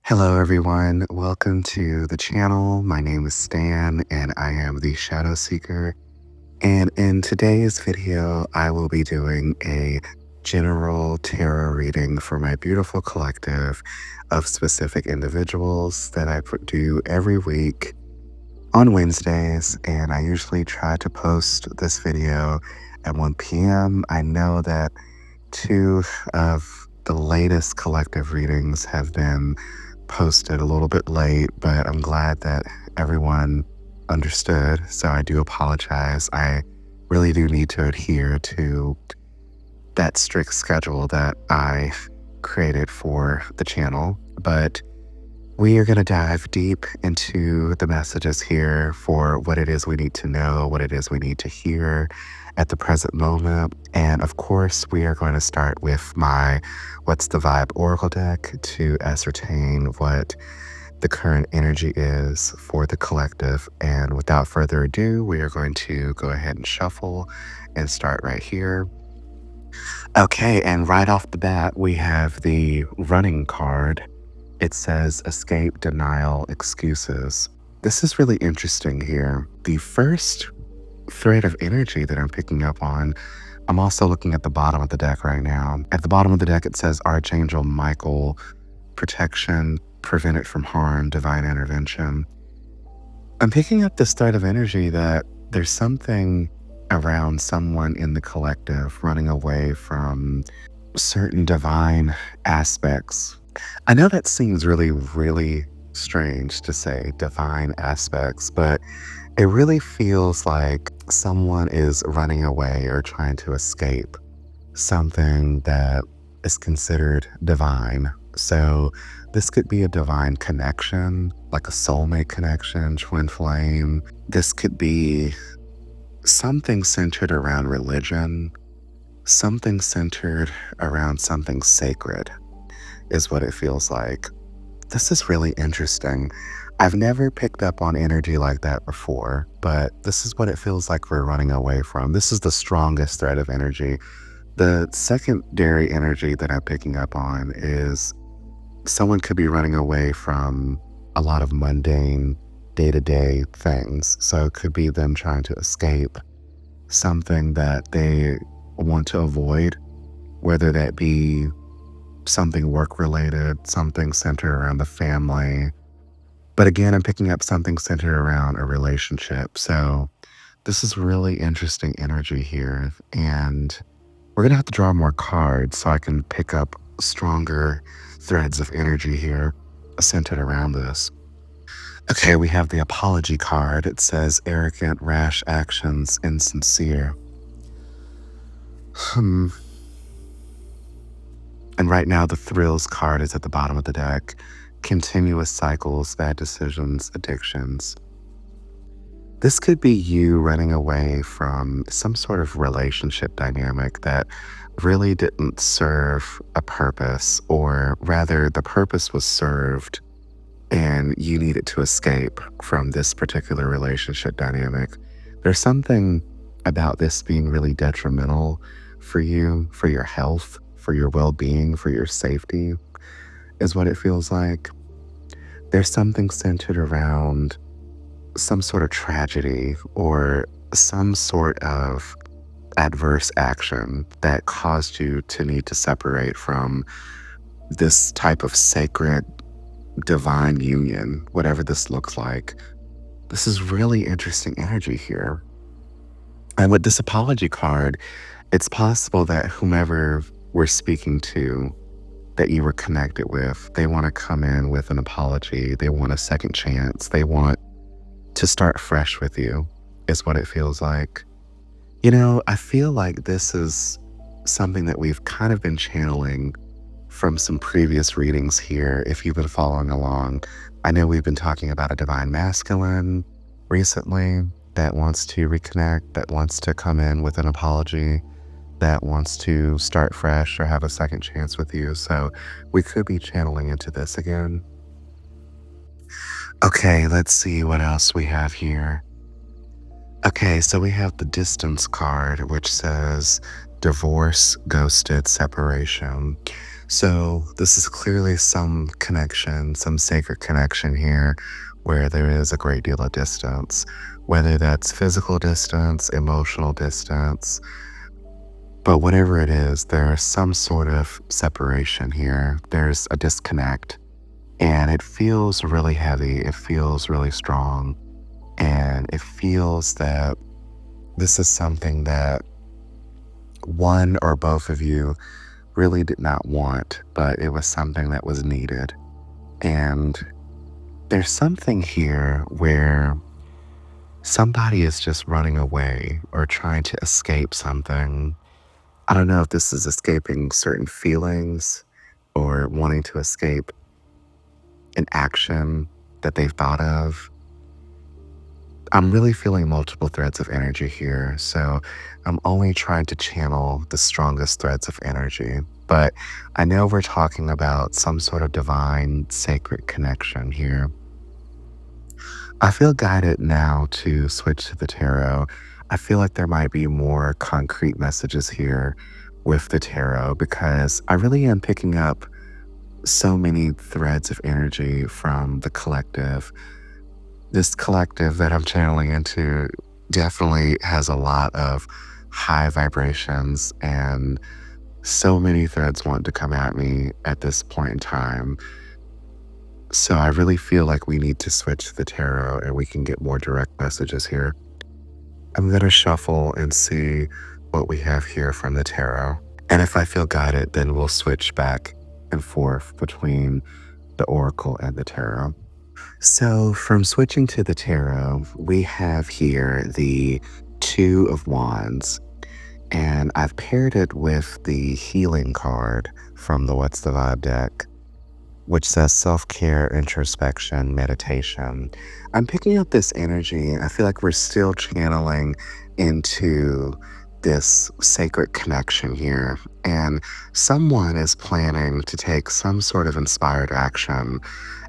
Hello, everyone. Welcome to the channel. My name is Stan, and I am the Shadow Seeker. And in today's video, I will be doing a general tarot reading for my beautiful collective of specific individuals that I do every week on Wednesdays. And I usually try to post this video at 1 p.m. I know that two of the latest collective readings have been posted a little bit late, but I'm glad that everyone understood. So I do apologize. I really do need to adhere to that strict schedule that I created for the channel. But we are going to dive deep into the messages here for what it is we need to know, what it is we need to hear at the present moment. And of course, we are going to start with my What's the Vibe Oracle deck to ascertain what the current energy is for the collective. And without further ado, we are going to go ahead and shuffle and start right here. Okay, and right off the bat, we have the running card. It says escape, denial, excuses. This is really interesting here. The first thread of energy that I'm picking up on, I'm also looking at the bottom of the deck right now. At the bottom of the deck, it says Archangel Michael, protection, prevent it from harm, divine intervention. I'm picking up this thread of energy that there's something around someone in the collective running away from certain divine aspects. I know that seems really strange to say divine aspects, but it really feels like someone is running away or trying to escape something that is considered divine. So this could be a divine connection, like a soulmate connection, twin flame. This could be something centered around religion, something centered around something sacred is what it feels like. This is really interesting. I've never picked up on energy like that before, but this is what it feels like we're running away from. This is the strongest thread of energy. The secondary energy that I'm picking up on is someone could be running away from a lot of mundane day-to-day things. So it could be them trying to escape something that they want to avoid, whether that be something work related, something centered around the family. But again, I'm picking up something centered around a relationship. So this is really interesting energy here. And we're going to have to draw more cards so I can pick up stronger threads of energy here centered around this. Okay, we have the apology card. It says arrogant, rash actions, insincere. And right now, the thrills card is at the bottom of the deck. Continuous cycles, bad decisions, addictions. This could be you running away from some sort of relationship dynamic that really didn't serve a purpose, or rather, the purpose was served and you needed to escape from this particular relationship dynamic. There's something about this being really detrimental for you, for your health, for your well-being, for your safety, is what it feels like. There's something centered around some sort of tragedy or some sort of adverse action that caused you to need to separate from this type of sacred divine union, whatever this looks like. This is really interesting energy here. And with this apology card, it's possible that whomever we're speaking to, that you were connected with, they want to come in with an apology. They want a second chance. They want to start fresh with you, is what it feels like. You know, I feel like this is something that we've kind of been channeling from some previous readings here. If you've been following along, I know we've been talking about a divine masculine recently that wants to reconnect, that wants to come in with an apology, that wants to start fresh or have a second chance with you. So we could be channeling into this again. Okay, let's see what else we have here. Okay, so we have the distance card, which says divorce, ghosted, separation. So, this is clearly some connection, some sacred connection here where there is a great deal of distance, whether that's physical distance, emotional distance, but whatever it is, there's some sort of separation here. There's a disconnect, and it feels really heavy. It feels really strong. And it feels that this is something that one or both of you really did not want, but it was something that was needed. And there's something here where somebody is just running away or trying to escape something. I don't know if this is escaping certain feelings or wanting to escape an action that they've thought of. I'm really feeling multiple threads of energy here. So I'm only trying to channel the strongest threads of energy. But I know we're talking about some sort of divine, sacred connection here. I feel guided now to switch to the tarot. I feel like there might be more concrete messages here with the tarot because I really am picking up so many threads of energy from the collective. This collective that I'm channeling into definitely has a lot of high vibrations, and so many threads want to come at me at this point in time. So I really feel like we need to switch to the tarot and we can get more direct messages here. I'm going to shuffle and see what we have here from the tarot. And if I feel guided, then we'll switch back and forth between the oracle and the tarot. So, from switching to the tarot, we have here the Two of Wands, and I've paired it with the healing card from the What's the Vibe deck, which says self care, introspection, meditation. I'm picking up this energy. I feel like we're still channeling into this sacred connection here. And someone is planning to take some sort of inspired action.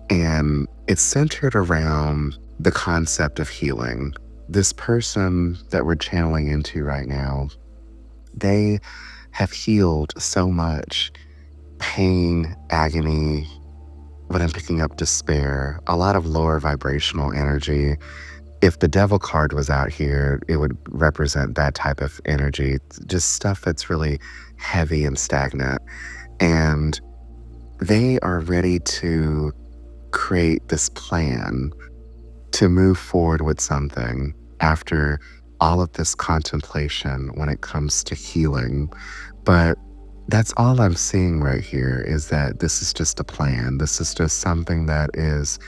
And it's centered around the concept of healing. This person that we're channeling into right now, they have healed so much pain, agony, but I'm picking up despair, a lot of lower vibrational energy. If the devil card was out here, it would represent that type of energy, just stuff that's really heavy and stagnant. And they are ready to create this plan to move forward with something after all of this contemplation when it comes to healing. But that's all I'm seeing right here is that this is just a plan. This is just something that is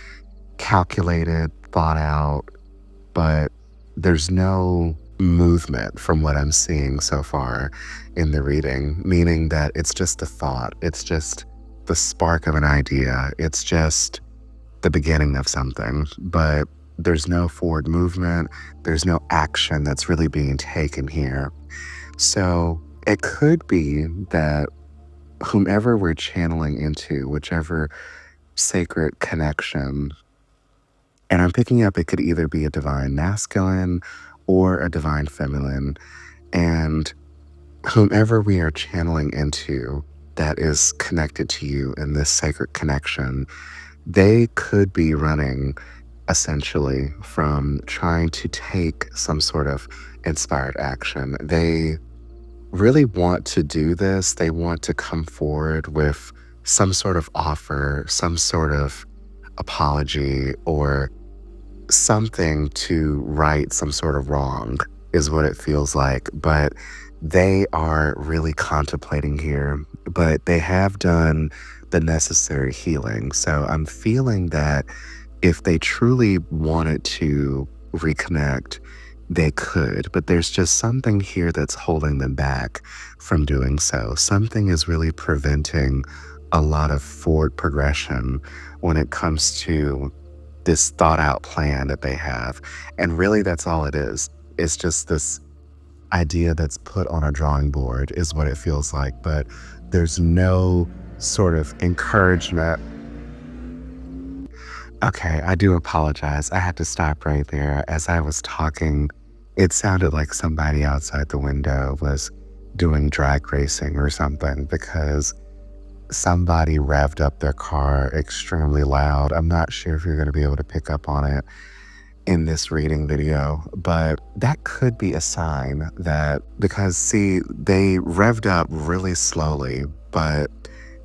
calculated, thought out, but there's no movement from what I'm seeing so far in the reading, meaning that it's just a thought. It's just the spark of an idea. It's just the beginning of something, but there's no forward movement. There's no action that's really being taken here. So it could be that whomever we're channeling into, whichever sacred connection, and I'm picking up it could either be a divine masculine or a divine feminine. And whomever we are channeling into that is connected to you in this sacred connection, they could be running essentially from trying to take some sort of inspired action. They really want to do this. They want to come forward with some sort of offer, some sort of apology, or something to right some sort of wrong, is what it feels like. But they are really contemplating here, but they have done the necessary healing. So I'm feeling that if they truly wanted to reconnect, they could, but there's just something here that's holding them back from doing so. Something is really preventing a lot of forward progression when it comes to this thought out plan that they have. And really, that's all it is. It's just this idea that's put on a drawing board, is what it feels like, but there's no sort of encouragement. Okay, I do apologize. I had to stop right there. As I was talking, it sounded like somebody outside the window was doing drag racing or something because somebody revved up their car extremely loud. I'm not sure if you're going to be able to pick up on it in this reading video, but that could be a sign that because see, they revved up really slowly, but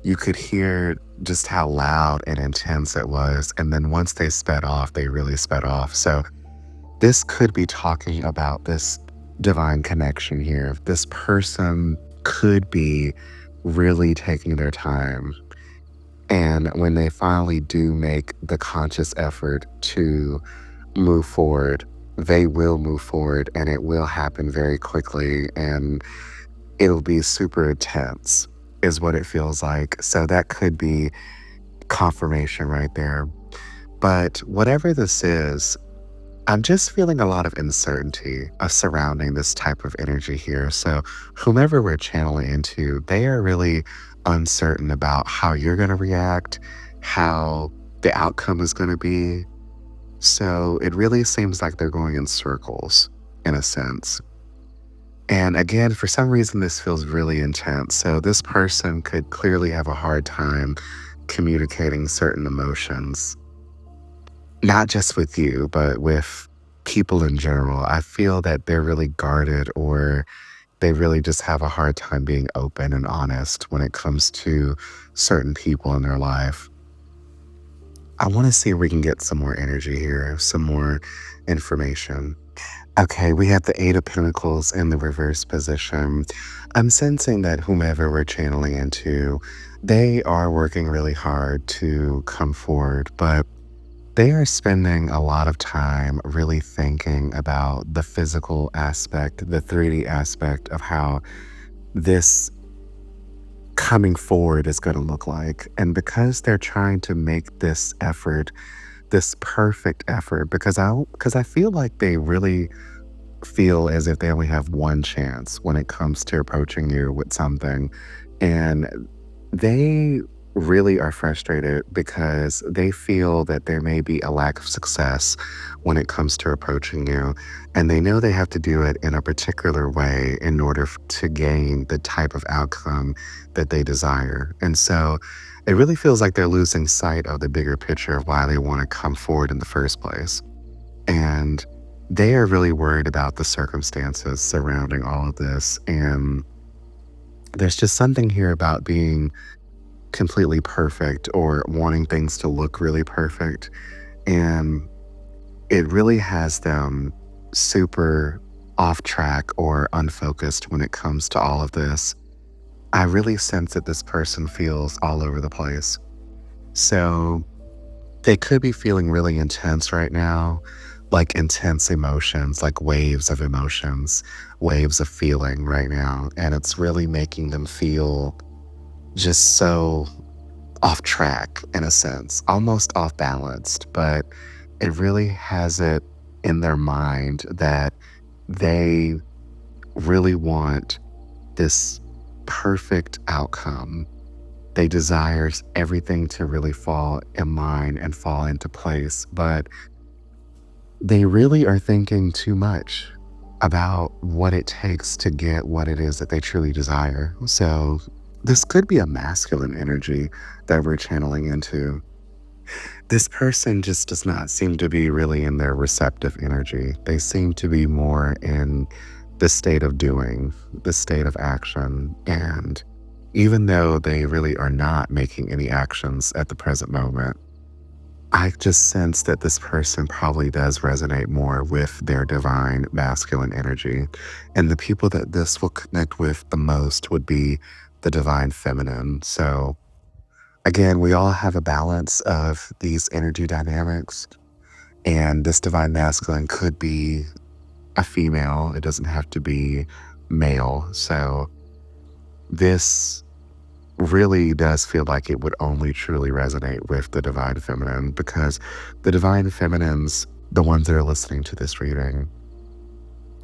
you could hear just how loud and intense it was. And then once they sped off, they really sped off. So this could be talking about this divine connection here. This person could be really taking their time. And when they finally do make the conscious effort to move forward, they will move forward and it will happen very quickly and it'll be super intense, is what it feels like. So that could be confirmation right there. But whatever this is, I'm just feeling a lot of uncertainty surrounding this type of energy here. So, whomever we're channeling into, they are really uncertain about how you're going to react, how the outcome is going to be. So, it really seems like they're going in circles in a sense. And again, for some reason, this feels really intense. So, this person could clearly have a hard time communicating certain emotions, not just with you, but with people in general. I feel that they're really guarded or they really just have a hard time being open and honest when it comes to certain people in their life. I want to see if we can get some more energy here, some more information. Okay, we have the Eight of Pentacles in the reverse position. I'm sensing that whomever we're channeling into, they are working really hard to come forward, but they are spending a lot of time really thinking about the physical aspect, the 3D aspect of how this coming forward is going to look like. And because they're trying to make this effort, this perfect effort, because I feel like they really feel as if they only have one chance when it comes to approaching you with something. And they really are frustrated because they feel that there may be a lack of success when it comes to approaching you. And they know they have to do it in a particular way in order to gain the type of outcome that they desire. And so it really feels like they're losing sight of the bigger picture of why they want to come forward in the first place. And they are really worried about the circumstances surrounding all of this. And there's just something here about being completely perfect or wanting things to look really perfect. And it really has them super off track or unfocused when it comes to all of this. I really sense that this person feels all over the place. So they could be feeling really intense right now, like intense emotions, like waves of emotions, waves of feeling right now. And it's really making them feel just so off track in a sense, almost off balanced, but it really has it in their mind that they really want this perfect outcome. They desire everything to really fall in line and fall into place, but they really are thinking too much about what it takes to get what it is that they truly desire. So this could be a masculine energy that we're channeling into. This person just does not seem to be really in their receptive energy. They seem to be more in the state of doing, the state of action. And even though they really are not making any actions at the present moment, I just sense that this person probably does resonate more with their divine masculine energy. And the people that this will connect with the most would be the divine feminine. So, again, we all have a balance of these energy dynamics. And this divine masculine could be a female, it doesn't have to be male. So, this really does feel like it would only truly resonate with the divine feminine because the divine feminines, the ones that are listening to this reading,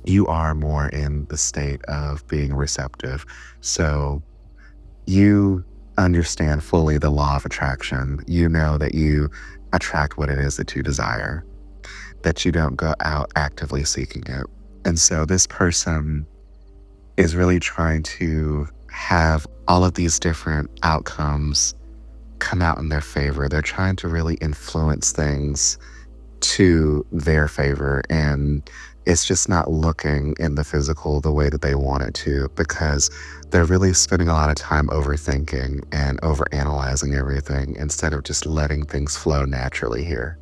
you are more in the state of being receptive. So you understand fully the law of attraction. You know that you attract what it is that you desire, that you don't go out actively seeking it. And so this person is really trying to have all of these different outcomes come out in their favor. They're trying to really influence things to their favor. And it's just not looking in the physical the way that they want it to because they're really spending a lot of time overthinking and overanalyzing everything instead of just letting things flow naturally here.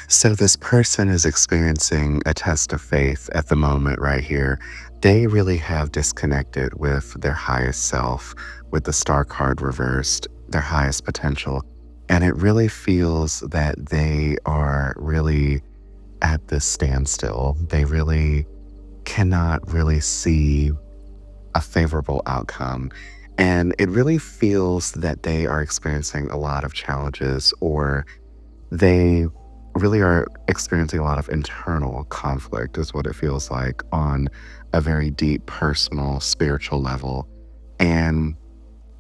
So, this person is experiencing a test of faith at the moment, right here. They really have disconnected with their highest self, with the star card reversed, their highest potential. And it really feels that they are really at this standstill. They really cannot really see a favorable outcome. And it really feels that they are experiencing a lot of challenges, or they really are experiencing a lot of internal conflict, is what it feels like on a very deep, personal, spiritual level. And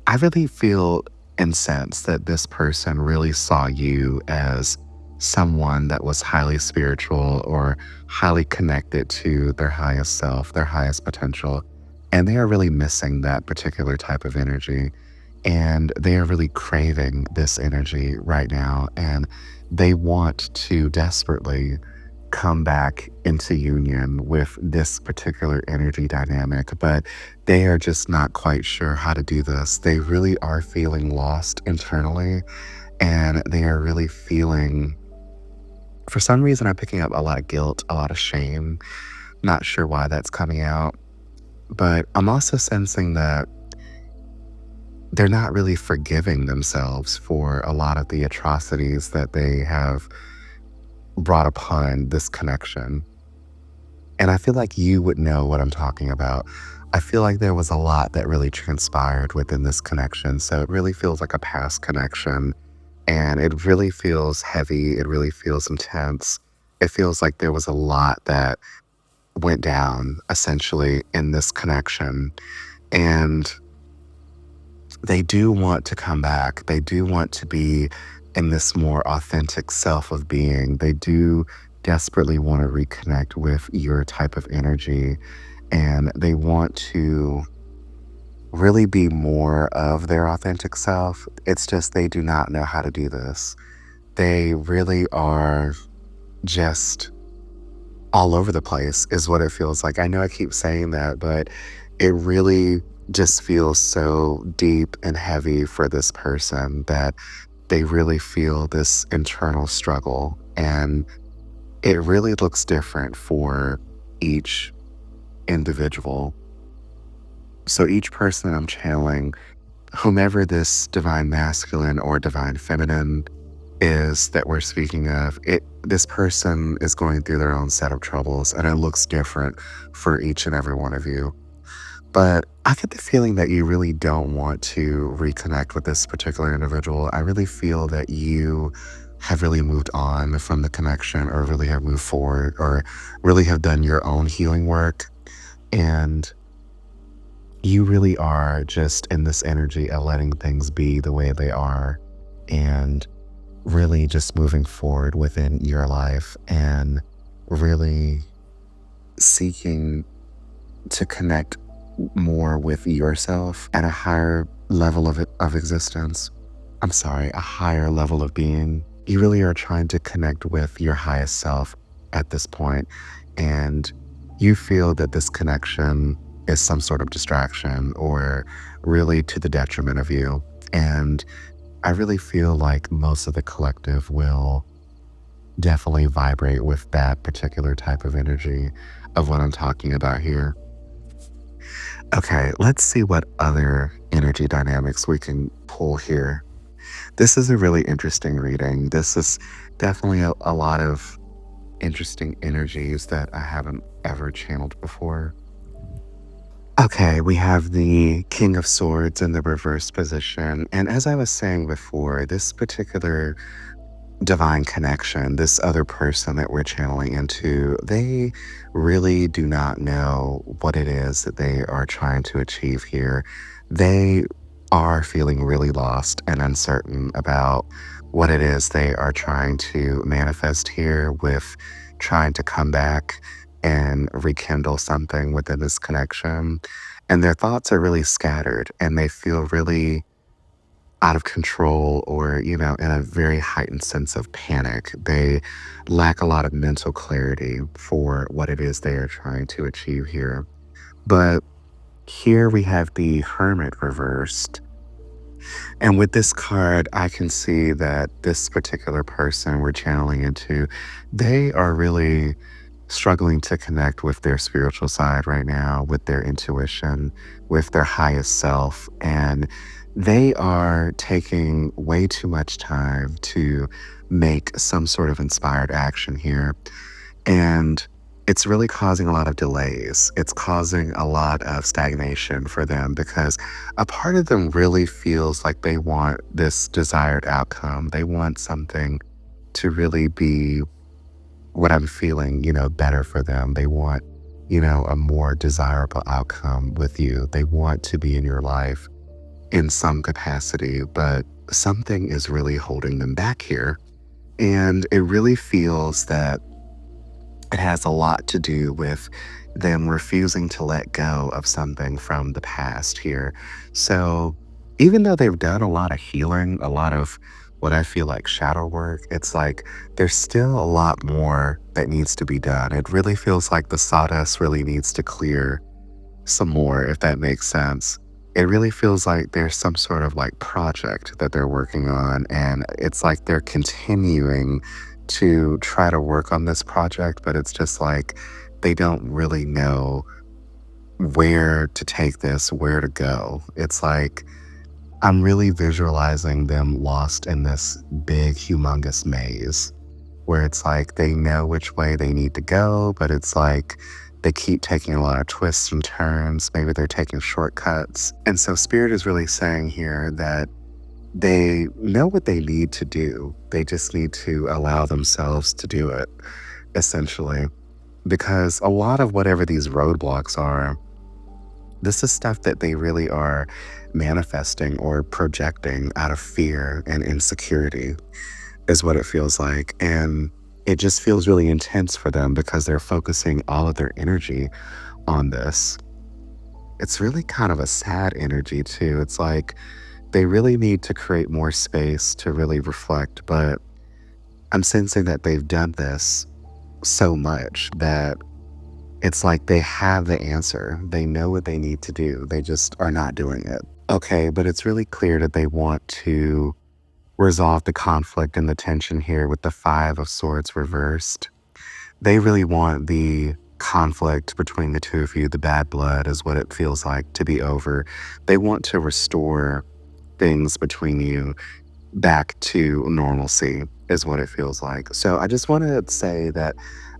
I really feel and sense that this person really saw you as someone that was highly spiritual or highly connected to their highest self, their highest potential. And they are really missing that particular type of energy. And they are really craving this energy right now. And they want to desperately come back into union with this particular energy dynamic, but they are just not quite sure how to do this. They really are feeling lost internally, and they are really feeling, for some reason, I'm picking up a lot of guilt, a lot of shame. Not sure why that's coming out, but I'm also sensing that they're not really forgiving themselves for a lot of the atrocities that they have brought upon this connection. And I feel like you would know what I'm talking about. I feel like there was a lot that really transpired within this connection. So it really feels like a past connection. And it really feels heavy. It really feels intense. It feels like there was a lot that went down essentially in this connection. And they do want to come back. They do want to be in this more authentic self of being. They do desperately want to reconnect with your type of energy, and they want to really be more of their authentic self. It's just they do not know how to do this. They really are just all over the place, is what it feels like. I know I keep saying that, but it really just feels so deep and heavy for this person that they really feel this internal struggle. And it really looks different for each individual. So each person I'm channeling, whomever this divine masculine or divine feminine is that we're speaking of, this person is going through their own set of troubles, and it looks different for each and every one of you. But I get the feeling that you really don't want to reconnect with this particular individual. I really feel that you have really moved on from the connection, or really have moved forward, or really have done your own healing work. And you really are just in this energy of letting things be the way they are, and really just moving forward within your life, and really seeking to connect more with yourself at a higher level of existence. I'm sorry, a higher level of being. You really are trying to connect with your highest self at this point, and you feel that this connection is some sort of distraction, or really to the detriment of you. And I really feel like most of the collective will definitely vibrate with that particular type of energy of what I'm talking about here. Okay, let's see what other energy dynamics we can pull here. This is a really interesting reading. This is definitely a lot of interesting energies that I haven't ever channeled before. Okay, we have the King of Swords in the reverse position. And as I was saying before, this particular divine connection, this other person that we're channeling into, they really do not know what it is that they are trying to achieve here. They are feeling really lost and uncertain about what it is they are trying to manifest here, with trying to come back and rekindle something within this connection. and their thoughts are really scattered and they feel really out of control or, in a very heightened sense of panic. They lack a lot of mental clarity for what it is they are trying to achieve here. But here we have the Hermit reversed. And with this card, I can see that this particular person we're channeling into, they are really struggling to connect with their spiritual side right now, with their intuition, with their highest self. And they are taking way too much time to make some sort of inspired action here. And it's really causing a lot of delays. It's causing a lot of stagnation for them because a part of them really feels like they want this desired outcome. They want something to really be what I'm feeling, better for them. They want, a more desirable outcome with you. They want to be in your life in some capacity, but something is really holding them back here. And it really feels that it has a lot to do with them refusing to let go of something from the past here. So, even though they've done a lot of healing, a lot of what I feel like shadow work, it's like there's still a lot more that needs to be done. It really feels like the sawdust really needs to clear some more, if that makes sense. It really feels like there's some sort of like project that they're working on, and it's like they're continuing to try to work on this project, but it's just like they don't really know where to take this, where to go. It's like I'm really visualizing them lost in this big, humongous maze where it's like they know which way they need to go, but it's like they keep taking a lot of twists and turns. Maybe they're taking shortcuts. And so, Spirit is really saying here that they know what they need to do. They just need to allow themselves to do it, essentially. Because a lot of whatever these roadblocks are, this is stuff that they really are manifesting or projecting out of fear and insecurity, is what it feels like. And it just feels really intense for them because they're focusing all of their energy on this. It's really kind of a sad energy, too. It's like they really need to create more space to really reflect. But I'm sensing that they've done this so much that it's like they have the answer. They know what they need to do. They just are not doing it. Okay, but it's really clear that they want to resolve the conflict and the tension here with the Five of Swords reversed. They really want the conflict between the two of you, the bad blood is what it feels like, to be over. They want to restore things between you back to normalcy, is what it feels like. So I just want to say that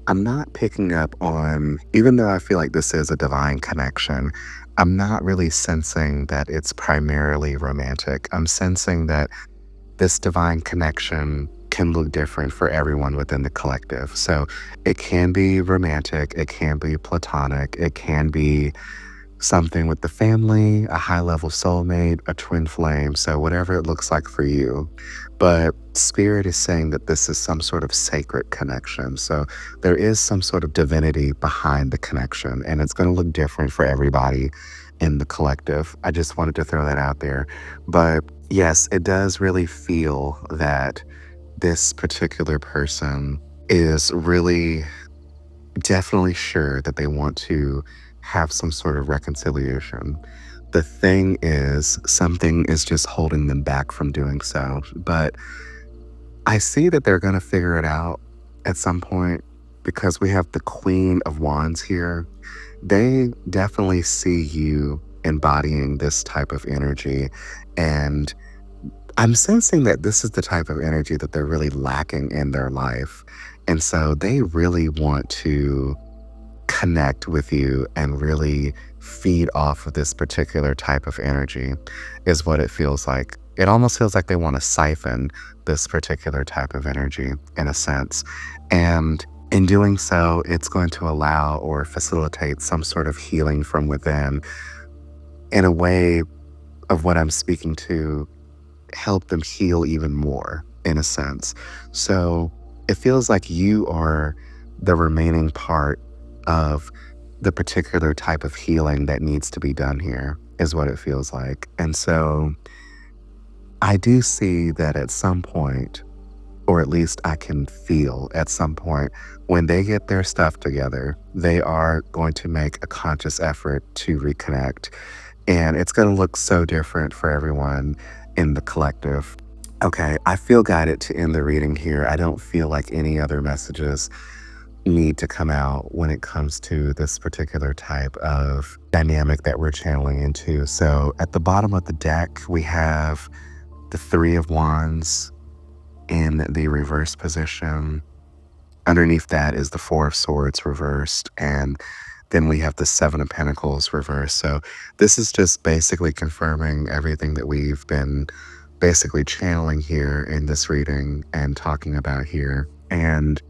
I'm not picking up on, even though I feel like this is a divine connection, I'm not really sensing that it's primarily romantic. I'm sensing that this divine connection can look different for everyone within the collective. So it can be romantic, it can be platonic, it can be something with the family, a high level soulmate, a twin flame. So whatever it looks like for you. But Spirit is saying that this is some sort of sacred connection. So there is some sort of divinity behind the connection, and it's going to look different for everybody in the collective. I just wanted to throw that out there. But yes, it does really feel that this particular person is really definitely sure that they want to have some sort of reconciliation. The thing is, something is just holding them back from doing so. But I see that they're going to figure it out at some point because we have the Queen of Wands here. They definitely see you embodying this type of energy. And I'm sensing that this is the type of energy that they're really lacking in their life. And so they really want to connect with you and really feed off of this particular type of energy, is what it feels like. It almost feels like they want to siphon this particular type of energy in a sense. And in doing so, it's going to allow or facilitate some sort of healing from within in a way of what I'm speaking to, help them heal even more in a sense. So it feels like you are the remaining part of the particular type of healing that needs to be done here, is what it feels like. And so I do see that at some point, or at least I can feel at some point, when they get their stuff together, they are going to make a conscious effort to reconnect. And it's going to look so different for everyone in the collective. Okay, I feel guided to end the reading here. I don't feel like any other messages need to come out when it comes to this particular type of dynamic that we're channeling into. So at the bottom of the deck, we have the Three of Wands in the reverse position. Underneath that is the Four of Swords reversed, and then we have the Seven of Pentacles reversed. So this is just basically confirming everything that we've been basically channeling here in this reading and talking about here. And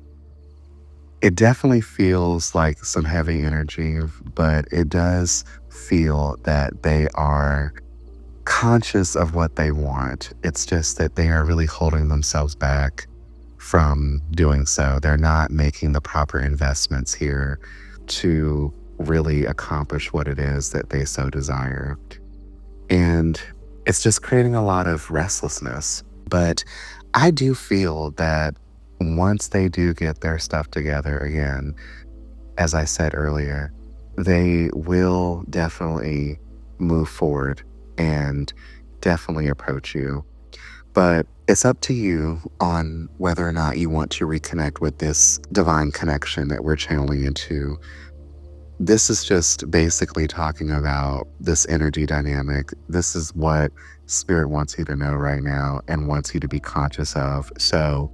it definitely feels like some heavy energy, but it does feel that they are conscious of what they want. It's just that they are really holding themselves back from doing so. They're not making the proper investments here to really accomplish what it is that they so desire. And it's just creating a lot of restlessness. But I do feel that once they do get their stuff together again, as I said earlier, they will definitely move forward and definitely approach you. But it's up to you on whether or not you want to reconnect with this divine connection that we're channeling into. This is just basically talking about this energy dynamic. This is what Spirit wants you to know right now and wants you to be conscious of. So,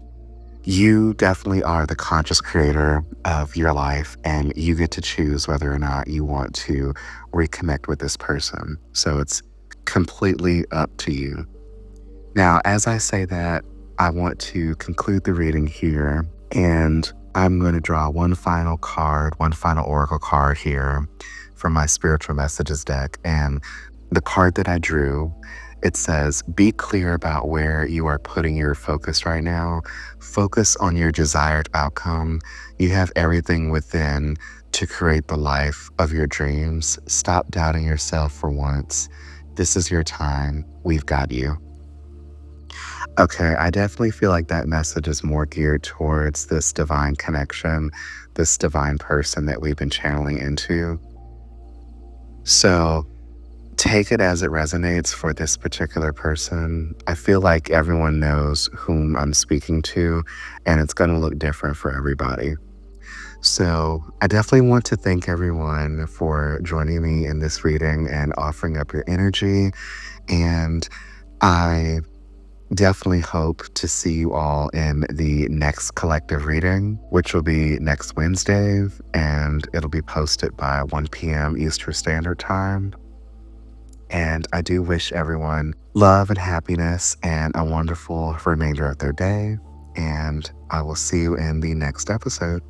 you definitely are the conscious creator of your life, and you get to choose whether or not you want to reconnect with this person. So it's completely up to you. Now, as I say that, I want to conclude the reading here, and I'm going to draw one final card, one final oracle card here from my spiritual messages deck. And the card that I drew, it says, be clear about where you are putting your focus right now. Focus on your desired outcome. You have everything within to create the life of your dreams. Stop doubting yourself for once. This is your time. We've got you. Okay, I definitely feel like that message is more geared towards this divine connection, this divine person that we've been channeling into. So take it as it resonates for this particular person. I feel like everyone knows whom I'm speaking to, and it's going to look different for everybody. So I definitely want to thank everyone for joining me in this reading and offering up your energy. And I definitely hope to see you all in the next collective reading, which will be next Wednesday, and it'll be posted by 1 p.m. Eastern Standard Time. And I do wish everyone love and happiness and a wonderful remainder of their day. And I will see you in the next episode.